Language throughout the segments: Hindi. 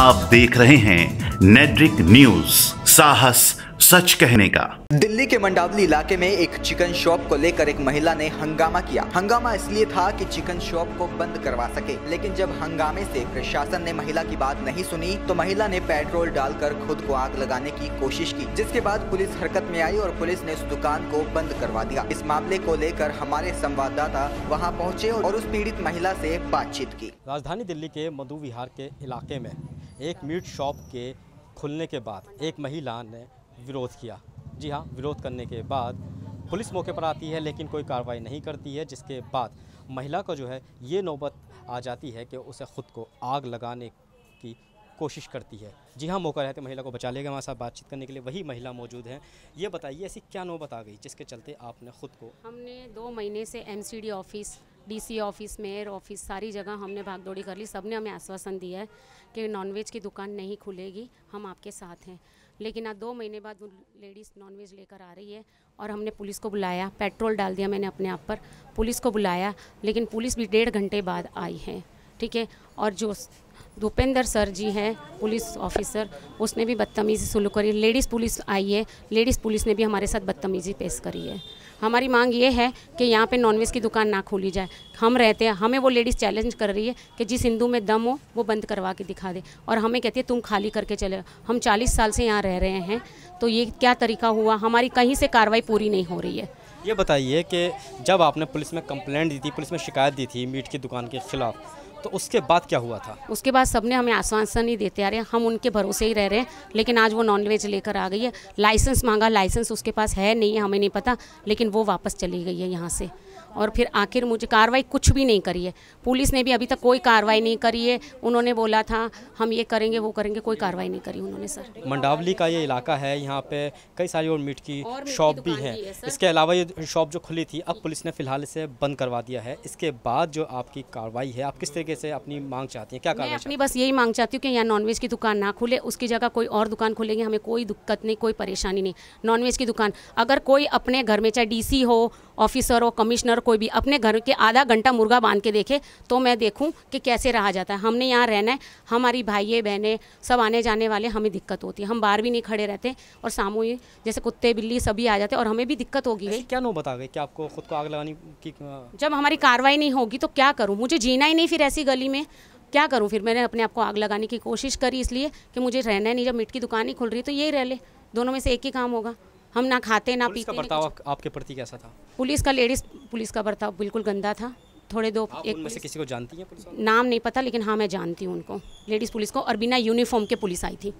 आप देख रहे हैं नेट्रिक न्यूज, साहस सच कहने का। दिल्ली के मंडावली इलाके में एक चिकन शॉप को लेकर एक महिला ने हंगामा किया। हंगामा इसलिए था कि चिकन शॉप को बंद करवा सके, लेकिन जब हंगामे से प्रशासन ने महिला की बात नहीं सुनी तो महिला ने पेट्रोल डालकर खुद को आग लगाने की कोशिश की, जिसके बाद पुलिस हरकत में आई और पुलिस ने उस दुकान को बंद करवा दिया। इस मामले को लेकर हमारे संवाददाता वहाँ पहुँचे और उस पीड़ित महिला से बातचीत की। राजधानी दिल्ली के मधु विहार के इलाके में एक मीट शॉप के खुलने के बाद एक महिला ने विरोध किया। जी हाँ, विरोध करने के बाद पुलिस मौके पर आती है, लेकिन कोई कार्रवाई नहीं करती है, जिसके बाद महिला को जो है ये नौबत आ जाती है कि उसे खुद को आग लगाने की कोशिश करती है। जी हाँ, मौका रहते महिला को बचा लेगा। हमारे साथ बातचीत करने के लिए वही महिला मौजूद हैं। ये बताइए, ऐसी क्या नौबत आ गई जिसके चलते आपने खुद को? हमने 2 महीने से MCD office, DC office, mayor office, सारी जगह हमने भागदौड़ी कर ली। सबने हमें आश्वासन दिया है कि नॉनवेज की दुकान नहीं खुलेगी, हम आपके साथ हैं। लेकिन आज 2 महीने बाद वो लेडीज़ नॉनवेज लेकर आ रही है और हमने पुलिस को बुलाया, पेट्रोल डाल दिया मैंने अपने आप पर, पुलिस को बुलाया, लेकिन पुलिस भी 1.5 घंटे बाद आई है। ठीक है, और जो भूपेंद्र सर जी हैं पुलिस ऑफिसर, उसने भी बदतमीज़ी सुलूक करी। लेडीज़ पुलिस आई है, लेडीज़ पुलिस ने भी हमारे साथ बदतमीज़ी पेश करी है। हमारी मांग ये है कि यहाँ पे नॉनवेज की दुकान ना खोली जाए। हम रहते हैं, हमें वो लेडीज़ चैलेंज कर रही है कि जिस हिंदू में दम हो वो बंद करवा के दिखा दे, और हमें कहती है तुम खाली करके चले। हम 40 साल से यहाँ रह रहे हैं, तो ये क्या तरीका हुआ? हमारी कहीं से कार्रवाई पूरी नहीं हो रही है। ये बताइए कि जब आपने पुलिस में कंप्लेंट दी थी, पुलिस में शिकायत दी थी मीट की दुकान के खिलाफ, तो उसके बाद क्या हुआ था? उसके बाद सबने हमें आश्वासन ही देते आ रहे हैं, हम उनके भरोसे ही रह रहे हैं। लेकिन आज वो नॉनवेज लेकर आ गई है, लाइसेंस मांगा, लाइसेंस उसके पास है नहीं है, हमें नहीं पता, लेकिन वो वापस चली गई है यहाँ से। और फिर आखिर मुझे कार्रवाई कुछ भी नहीं करी है। पुलिस ने भी अभी तक कोई कार्रवाई नहीं करी है। उन्होंने बोला था हम ये करेंगे वो करेंगे, कोई कार्रवाई नहीं करी उन्होंने। सर, मंडावली का ये इलाका है, यहाँ पे कई सारी और मीट की शॉप भी है। इसके अलावा ये शॉप जो खुली थी, अब पुलिस ने फिलहाल इसे बंद करवा दिया है। इसके बाद जो आपकी कार्रवाई है, आप किस तरीके से अपनी मांग चाहती हैं? क्या कार्रवाई? अपनी बस यही मांग चाहती हूँ कि यहाँ नॉनवेज की दुकान ना खुले, उसकी जगह कोई और दुकान खुलेगी, हमें कोई दिक्कत नहीं, कोई परेशानी नहीं। नॉनवेज की दुकान अगर कोई अपने घर में, चाहे डीसी हो, ऑफिसर हो, कमिश्नर, कोई भी अपने घर के आधा घंटा मुर्गा बांध के देखे तो मैं देखूं कि कैसे रहा जाता है। हमने यहाँ रहना है, हमारी भाइये बहनें सब आने जाने वाले, हमें दिक्कत होती है। हम बाहर भी नहीं खड़े रहते और सामूहिक जैसे कुत्ते बिल्ली सभी आ जाते और हमें भी दिक्कत होगी। भाई क्या नौबत आ गई कि आपको खुद को आग लगाने की? जब हमारी कार्रवाई नहीं होगी तो क्या करूँ? मुझे जीना ही नहीं फिर ऐसी गली में, क्या करूँ? फिर मैंने अपने आप को आग लगाने की कोशिश करी, इसलिए कि मुझे रहना ही नहीं। जब मीट की दुकान ही खुल रही तो यही रह ले, दोनों में से एक ही काम होगा। हम ना खाते ना पीते। बर्ताव आपके प्रति कैसा था? पुलिस का, लेडीज़ पुलिस का बर्ताव बिल्कुल गंदा था। थोड़े दो एक उनमें से किसी को जानती हैं? पुलिस नाम नहीं पता, लेकिन हाँ मैं जानती हूँ उनको, लेडीज़ पुलिस को। और बिना यूनिफॉर्म के पुलिस आई थी।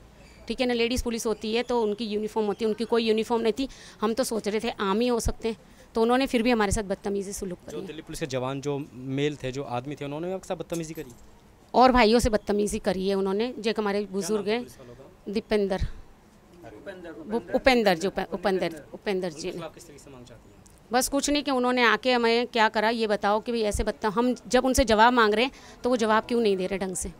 ठीक है ना, लेडीज़ पुलिस होती है तो उनकी यूनिफॉर्म होती है, उनकी कोई यूनिफॉर्म नहीं थी। हम तो सोच रहे थे आम ही हो सकते हैं, तो उन्होंने फिर भी हमारे साथ बदतमीज़ी सुलूक करी। दिल्ली पुलिस के जवान जो मेल थे, जो आदमी थे, उन्होंने आपके साथ बदतमीज़ी करी और भाइयों से बदतमीज़ी करी है उन्होंने। जो हमारे बुजुर्ग हैं, उपेंद्र जी ने। बस कुछ नहीं कि उन्होंने आके हमें क्या करा ये बताओ कि भाई ऐसे हम जब उनसे जवाब मांग रहे हैं तो वो जवाब क्यों नहीं दे रहे ढंग से।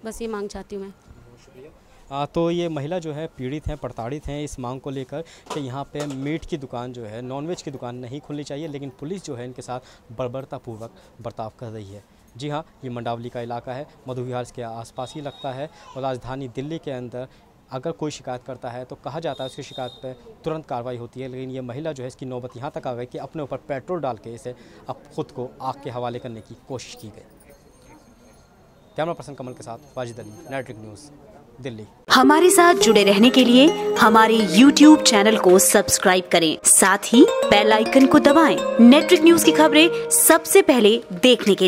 बस ये मांग चाहती हूँ मैं। तो ये महिला जो है पीड़ित हैं, प्रताड़ित हैं इस मांग को लेकर कि यहाँ पे मीट की दुकान जो है, नॉनवेज की दुकान नहीं खुलनी चाहिए, लेकिन पुलिस जो है इनके साथ बर्बरतापूर्वक बर्ताव कर रही है। जी हाँ, ये मंडावली का इलाका है, मधु विहार के आसपास ही लगता है। और राजधानी दिल्ली के अंदर अगर कोई शिकायत करता है तो कहा जाता है उसकी शिकायत पर तुरंत कार्रवाई होती है, लेकिन ये महिला जो है इसकी नौबत यहाँ तक आ गई कि अपने ऊपर पेट्रोल डाल के इसे अब खुद को आग के हवाले करने की कोशिश की गई। कैमरा पर्सन कमल के साथ वाजिद अली, नेट्रिक न्यूज़, दिल्ली। हमारे साथ जुड़े रहने के लिए हमारे YouTube चैनल को सब्सक्राइब करें, साथ ही बेल आइकन को दबाएं। नेट्रिक न्यूज़ की खबरें सबसे पहले देखने के लिए।